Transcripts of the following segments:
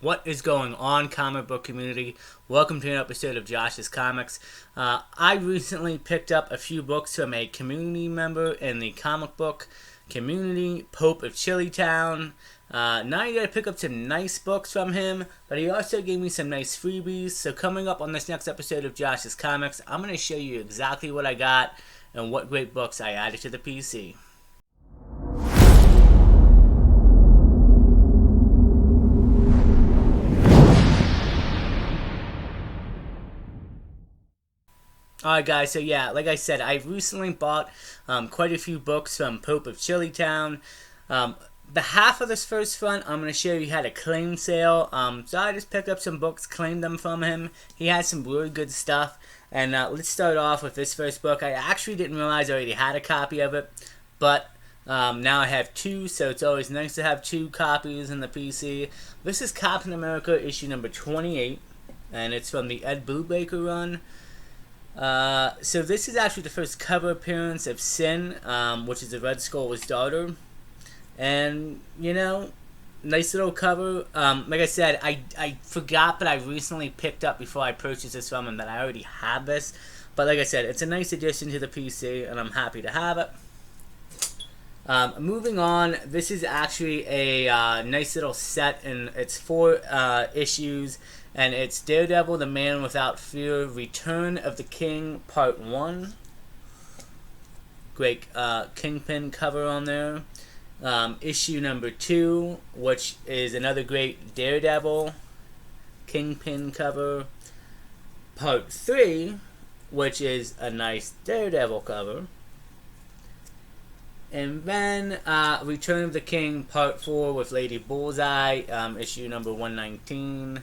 What is going on, comic book community? Welcome to an episode of Josh's Comics. I recently picked up a few books from a community member in the comic book community, Pope of Chillytown. Now you gotta pick up some nice books from him, but he also gave me some nice freebies. So coming up on this next episode of Josh's Comics, I'm gonna show you exactly what I got and what great books I added to the PC. Alright guys, so yeah, like I said, I recently bought quite a few books from Pope of Chillytown. The half of this first front, I'm going to show you how to claim sale. So I just picked up some books, claimed them from him. He had some really good stuff. And let's start off with this first book. I actually didn't realize I already had a copy of it, but now I have two, so it's always nice to have two copies in the PC. This is Captain America issue number 28, and it's from the Ed Brubaker run. So this is actually the first cover appearance of Sin, which is the Red Skull's daughter. And, you know, nice little cover. Like I said, I forgot, but I recently picked up before I purchased this from him that I already had this. But like I said, it's a nice addition to the PC, and I'm happy to have it. Moving on, this is actually a nice little set, and it's 4 issues. And it's Daredevil, the Man Without Fear, Return of the King, Part 1. Great Kingpin cover on there. Issue number 2, which is another great Daredevil Kingpin cover. Part 3, which is a nice Daredevil cover. And then Return of the King, Part 4 with Lady Bullseye, issue number 119.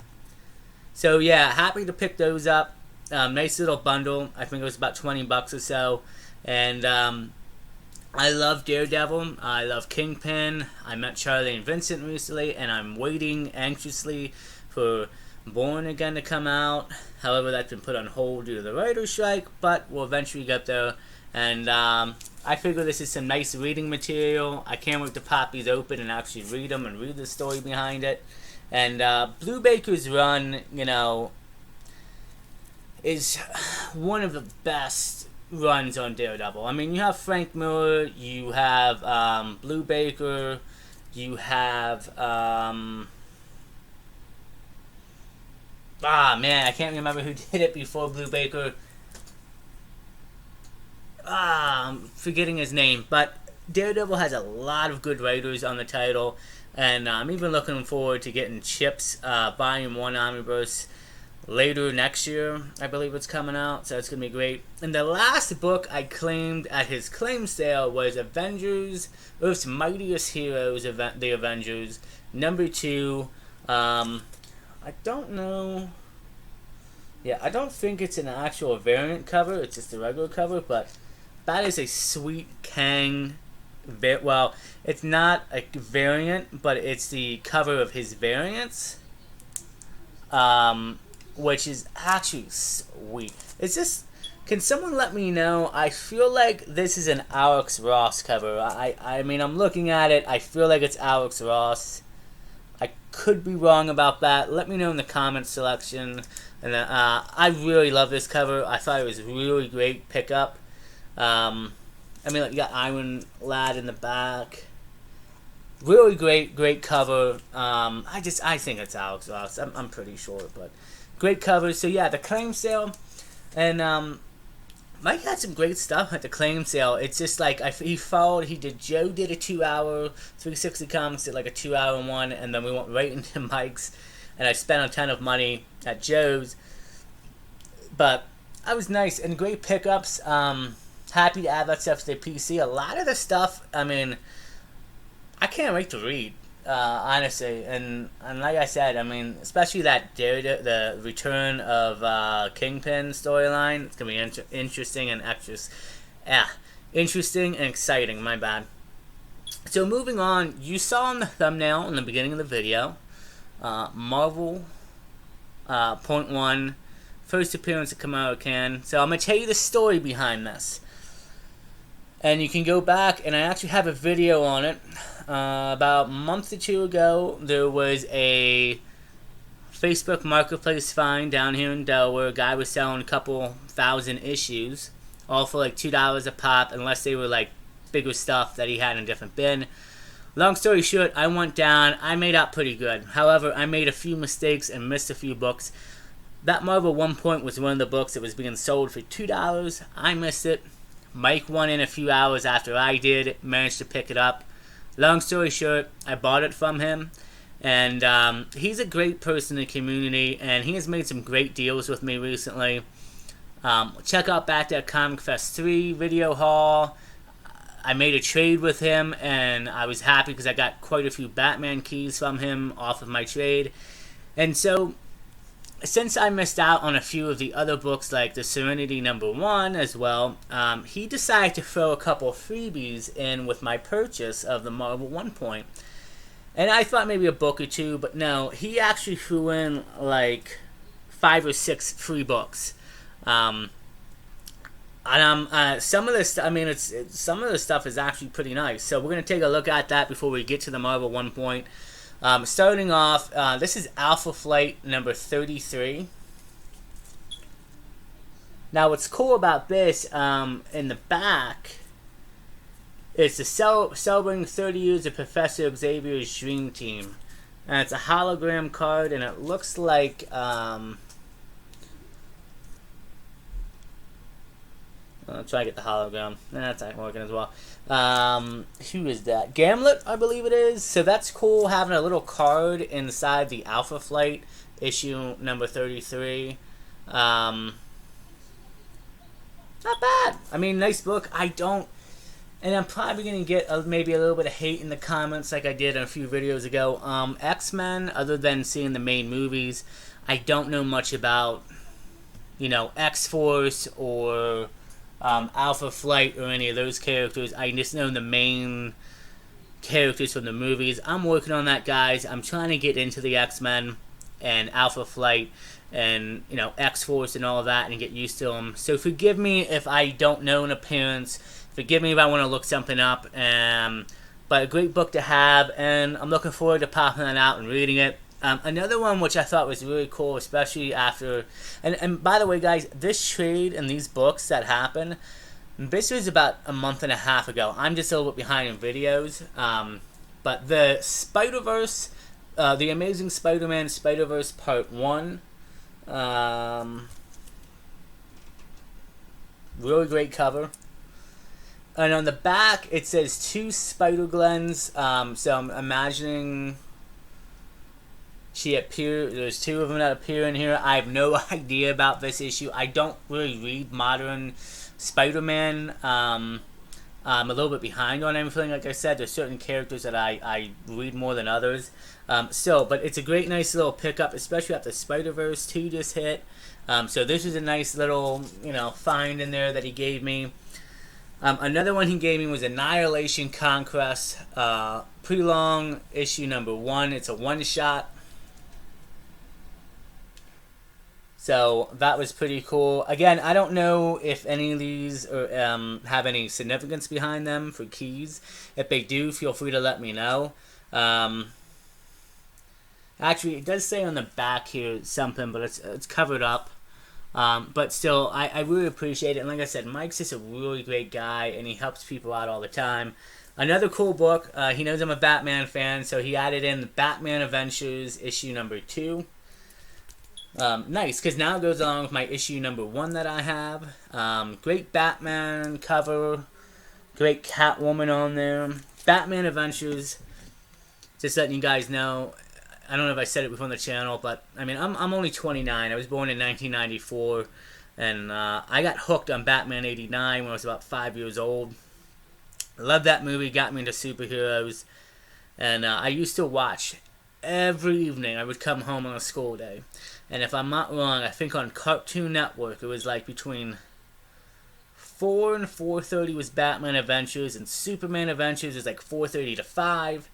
So yeah, happy to pick those up. Nice little bundle. I think it was about 20 bucks or so. And I love Daredevil. I love Kingpin. I met Charlie and Vincent recently, and I'm waiting anxiously for Born Again to come out. However, that's been put on hold due to the writer's strike, but we'll eventually get there. And I figure this is some nice reading material. I can't wait to pop these open and actually read them and read the story behind it. And Brubaker's run, you know, is one of the best runs on Daredevil. I mean, you have Frank Miller, you have Brubaker, you have man, I can't remember who did it before Brubaker. I'm forgetting his name, but Daredevil has a lot of good writers on the title. And I'm even looking forward to getting Chip's Volume 1 Omnibus later next year. I believe it's coming out, so it's going to be great. And the last book I claimed at his claim sale was Avengers, Earth's Mightiest Heroes, The Avengers, number 2. I don't know. Yeah, I don't think it's an actual variant cover. It's just a regular cover, but that is a sweet Kang. Well, it's not a variant, but it's the cover of his variants, which is actually sweet. It's just, can someone let me know? I feel like this is an Alex Ross cover. I mean, I'm looking at it. I feel like it's Alex Ross. I could be wrong about that. Let me know in the comment section. And I really love this cover. I thought it was a really great pickup. I mean, like, you got Iron Lad in the back. Really great cover. I think it's Alex Ross. I'm pretty sure, but great cover. So yeah, the claim sale, and Mike had some great stuff at the claim sale. It's just like Joe did a 2-hour 360 Comics, did like a 2-hour one, and then we went right into Mike's, and I spent a ton of money at Joe's, but that was nice and great pickups. Happy to add that stuff to the PC. A lot of the stuff, I mean, I can't wait to read, honestly. And like I said, I mean, especially that the Return of Kingpin storyline. It's gonna be interesting and interesting and exciting. My bad. So moving on, you saw in the thumbnail in the beginning of the video, Marvel Point 1, first appearance of Kamala Khan. So I'm gonna tell you the story behind this. And you can go back, and I actually have a video on it. About a month or two ago, there was a Facebook Marketplace find down here in Delaware. A guy was selling a couple thousand issues, all for like $2 a pop, unless they were like bigger stuff that he had in a different bin. Long story short, I went down. I made out pretty good. However, I made a few mistakes and missed a few books. That Marvel 1 Point was one of the books that was being sold for $2. I missed it. Mike won in a few hours after I did. Managed to pick it up. Long story short, I bought it from him. And he's a great person in the community. And he has made some great deals with me recently. Check out back that Comic Fest 3 video haul. I made a trade with him, and I was happy because I got quite a few Batman keys from him off of my trade. And so, since I missed out on a few of the other books, like the Serenity #1 as well, he decided to throw a couple freebies in with my purchase of the Marvel 1 Point. And I thought maybe a book or two, but no, he actually threw in like 5 or 6 free books. Some of this, some of the stuff is actually pretty nice. So we're gonna take a look at that before we get to the Marvel 1 Point. Starting off, this is Alpha Flight number 33. Now, what's cool about this, in the back, is the celebrating 30 years of Professor Xavier's Dream Team, and it's a hologram card, and it looks like I'll try to get the hologram. That's not working as well. Who is that? Gamlet, I believe it is. So that's cool, having a little card inside the Alpha Flight issue number 33. Not bad. I mean, nice book. And I'm probably going to get maybe a little bit of hate in the comments like I did a few videos ago. X-Men, other than seeing the main movies, I don't know much about, X-Force or Alpha Flight or any of those characters. I just know the main characters from the movies. I'm working on that, guys. I'm trying to get into the X-Men and Alpha Flight and X-Force and all of that and get used to them. So forgive me if I don't know an appearance. Forgive me if I want to look something up. But a great book to have, and I'm looking forward to popping it out and reading it. Another one which I thought was really cool, especially after, and by the way, guys, this trade and these books that happened, this was about a month and a half ago. I'm just a little bit behind in videos, but the Spider-Verse, the Amazing Spider-Man Spider-Verse Part 1, really great cover. And on the back, it says 2 Spider-Glens, so I'm imagining there's 2 of them that appear in here. I have no idea about this issue. I don't really read modern Spider-Man. I'm a little bit behind on everything. Like I said, there's certain characters that I read more than others. But it's a great, nice little pickup, especially after Spider-Verse 2 just hit. So this is a nice little, find in there that he gave me. Another one he gave me was Annihilation Conquest, pretty long, issue number 1. It's a one-shot. So that was pretty cool. Again, I don't know if any of these have any significance behind them for keys. If they do, feel free to let me know. Actually, it does say on the back here something, but it's covered up. But still, I really appreciate it. And like I said, Mike's just a really great guy, and he helps people out all the time. Another cool book. He knows I'm a Batman fan, so he added in the Batman Adventures issue number 2. Nice, because now it goes along with my issue number 1 that I have. Great Batman cover. Great Catwoman on there. Batman Adventures. Just letting you guys know. I don't know if I said it before on the channel, but I mean, I'm only 29. I was born in 1994, and I got hooked on Batman '89 when I was about 5 years old. I loved that movie. Got me into superheroes, and I used to watch every evening. I would come home on a school day, and if I'm not wrong, I think on Cartoon Network it was like between 4 and 4:30 was Batman Adventures, and Superman Adventures was like 4:30 to 5.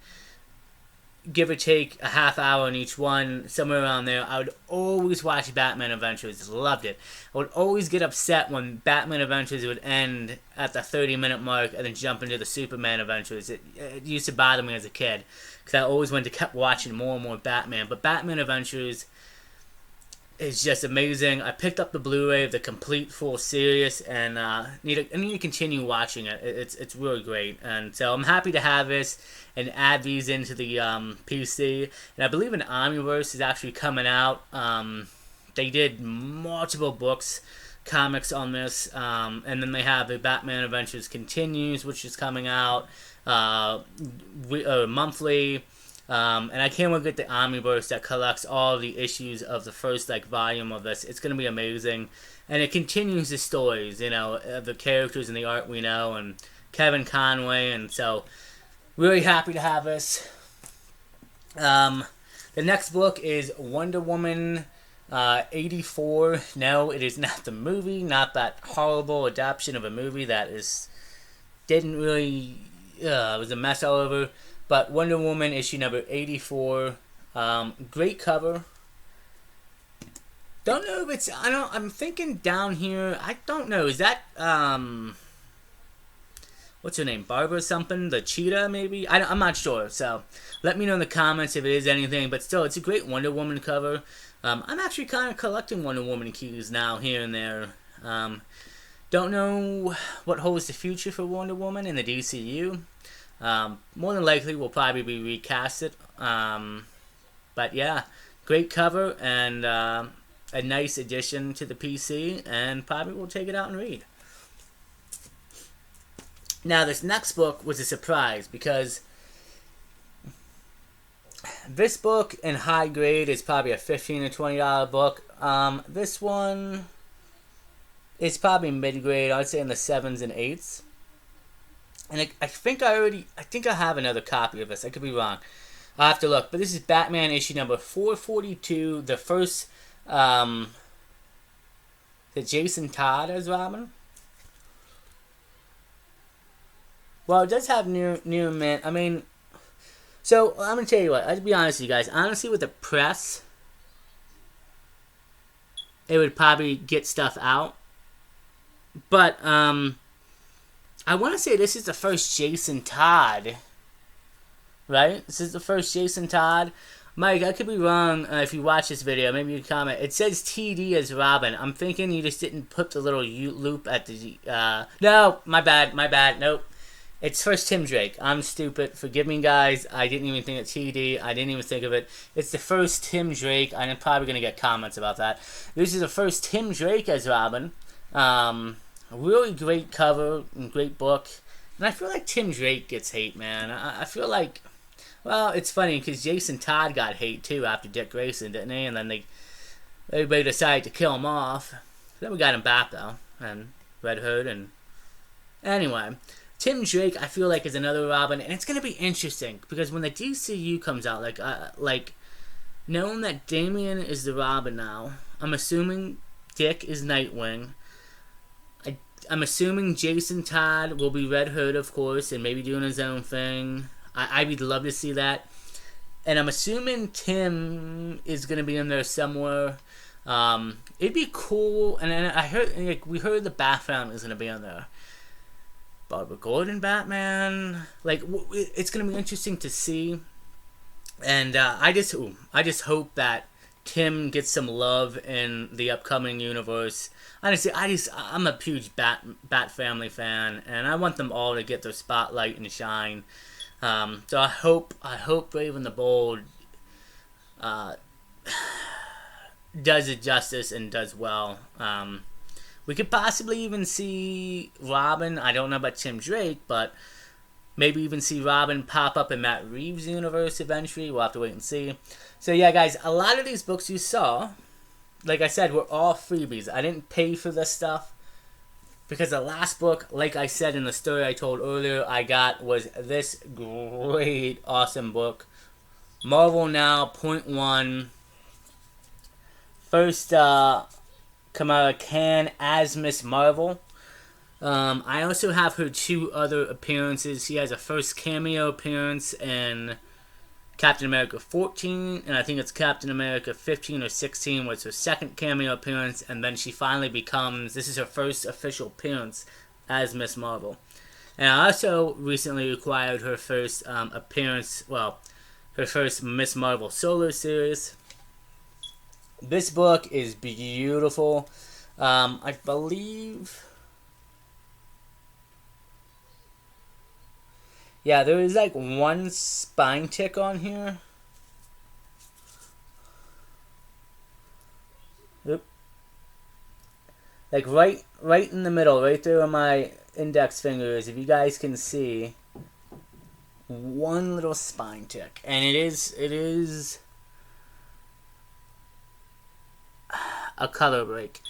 Give or take a half hour on each one, somewhere around there. I would always watch Batman Adventures. Loved it. I would always get upset when Batman Adventures would end at the 30-minute mark and then jump into the Superman Adventures. It used to bother me as a kid because I always wanted to keep watching more and more Batman. But Batman Adventures is just amazing. I picked up the Blu-ray of the complete full series, and I need to continue watching it. It's really great, and so I'm happy to have this and add these into the PC. And I believe an Omniverse is actually coming out. They did multiple books, comics on this, and then they have the Batman Adventures Continues, which is coming out monthly. And I can't wait to get the Omniverse that collects all the issues of the first volume of this. It's gonna be amazing, and it continues the stories, the characters and the art we know, and Kevin Conway, and so really happy to have this. The next book is Wonder Woman 84. No, it is not the movie, not that horrible adaptation of a movie that didn't really it was a mess all over. But Wonder Woman issue number 84, great cover. Don't know if it's, I'm thinking down here, I don't know, is that, what's her name, Barbara something, the cheetah maybe? I'm not sure, so let me know in the comments if it is anything, but still, it's a great Wonder Woman cover. I'm actually kind of collecting Wonder Woman keys now, here and there. Don't know what holds the future for Wonder Woman in the DCU. More than likely will probably be recasted. But yeah, great cover and a nice addition to the PC, and probably will take it out and read. Now this next book was a surprise because this book in high grade is probably a $15 to $20 book. This one is probably mid grade. I'd say in the 7s and 8s. And I think I have another copy of this. I could be wrong. I'll have to look. But this is Batman issue number 442. The first, the Jason Todd as Robin. Well, it does have near mint. I mean, so I'm going to tell you what. I'll be honest with you guys. Honestly, with the press, it would probably get stuff out. But, I want to say this is the first Jason Todd, right? This is the first Jason Todd. Mike, I could be wrong if you watch this video. Maybe you can comment. It says TD as Robin. I'm thinking you just didn't put the little loop at the... no, my bad. Nope. It's first Tim Drake. I'm stupid. Forgive me, guys. I didn't even think of TD. I didn't even think of it. It's the first Tim Drake. I'm probably going to get comments about that. This is the first Tim Drake as Robin. A really great cover and great book. And I feel like Tim Drake gets hate, man. I feel like... Well, it's funny because Jason Todd got hate too after Dick Grayson, didn't he? And then everybody decided to kill him off. Then we got him back, though. And Red Hood and... Anyway, Tim Drake, I feel like, is another Robin. And it's going to be interesting because when the DCU comes out, knowing that Damian is the Robin now, I'm assuming Dick is Nightwing. I'm assuming Jason Todd will be Red Hood, of course, and maybe doing his own thing. I would love to see that. And I'm assuming Tim is going to be in there somewhere. It'd be cool. And I heard, we heard the Bat Family is going to be in there. Barbara Gordon Batman. It's going to be interesting to see. And I just hope that Tim gets some love in the upcoming universe. Honestly, I'm a huge Bat Family fan, and I want them all to get their spotlight and shine. So I hope Brave and the Bold does it justice and does well. We could possibly even see Robin. I don't know about Tim Drake, but maybe even see Robin pop up in Matt Reeves' universe eventually. We'll have to wait and see. So yeah, guys, a lot of these books you saw, like I said, were all freebies. I didn't pay for this stuff because the last book, like I said in the story I told earlier, I got was this great, awesome book. Marvel Now, .1. First Kamala Khan as Miss Marvel. I also have her 2 other appearances. She has a first cameo appearance in Captain America 14, and I think it's Captain America 15 or 16 was her second cameo appearance, and then she finally becomes, this is her first official appearance as Miss Marvel. And I also recently acquired her first appearance, her first Miss Marvel solo series. This book is beautiful. I believe... Yeah, there is like one spine tick on here. Oop. Like right in the middle, right there on my index fingers, if you guys can see, one little spine tick. And it is a color break.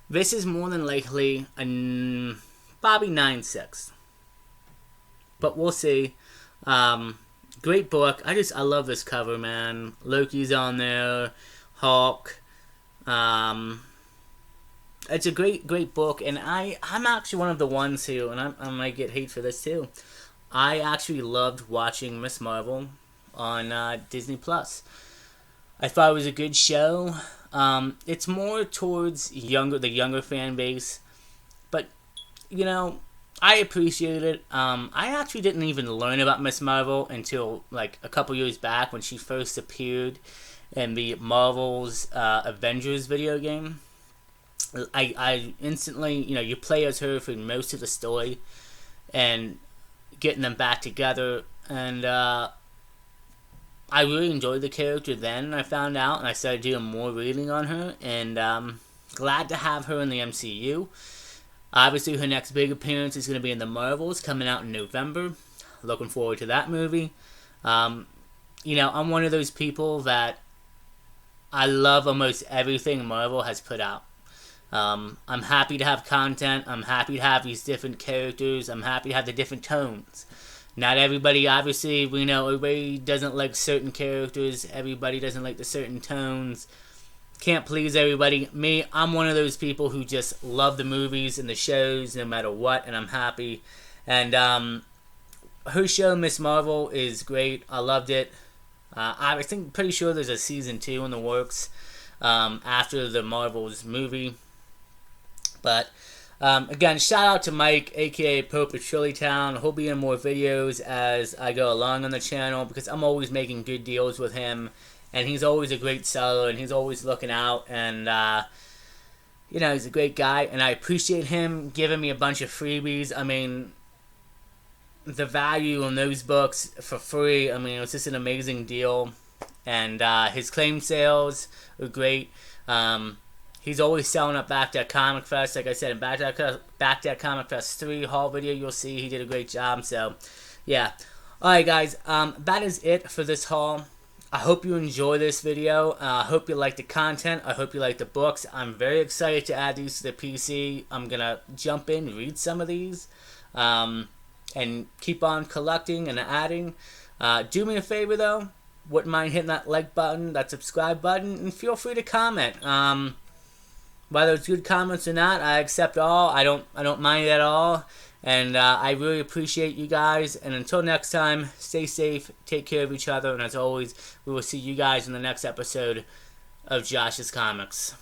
This is more than likely a Bobby 9.6. But we'll see. Great book. I love this cover, man. Loki's on there. Hulk. It's a great book, and I'm actually one of the ones who, and I might get hate for this too, I actually loved watching Miss Marvel on Disney Plus. I thought it was a good show. It's more towards the younger fan base, but you know, I appreciate it. I actually didn't even learn about Miss Marvel until like a couple years back when she first appeared in the Marvel's Avengers video game. I instantly, you play as her for most of the story and getting them back together. And I really enjoyed the character then, I found out, and I started doing more reading on her. And glad to have her in the MCU. Obviously, her next big appearance is going to be in the Marvels, coming out in November. Looking forward to that movie. I'm one of those people that I love almost everything Marvel has put out. I'm happy to have content. I'm happy to have these different characters. I'm happy to have the different tones. Not everybody, obviously, we know everybody doesn't like certain characters. Everybody doesn't like the certain tones. Can't please everybody. Me, I'm one of those people who just love the movies and the shows no matter what, and I'm happy. And her show, Miss Marvel, is great. I loved it. I think pretty sure there's a season 2 in the works after the Marvel's movie. But again, shout out to Mike, aka Pope of Chillytown. He'll be in more videos as I go along on the channel because I'm always making good deals with him, and he's always a great seller, and he's always looking out, and he's a great guy, and I appreciate him giving me a bunch of freebies. I mean, the value on those books for free, I mean, it was just an amazing deal, and his claim sales are great. He's always selling up back at Comic Fest. Like I said, in back at Comic Fest 3 haul video, you'll see he did a great job. So, yeah. Alright, guys. That is it for this haul. I hope you enjoy this video. I hope you like the content. I hope you like the books. I'm very excited to add these to the PC. I'm going to jump in, read some of these, and keep on collecting and adding. Do me a favor, though. Wouldn't mind hitting that like button, that subscribe button, and feel free to comment. Whether it's good comments or not, I accept all. I don't mind at all. And I really appreciate you guys. And until next time, stay safe, take care of each other, and as always, we will see you guys in the next episode of Josh's Comics.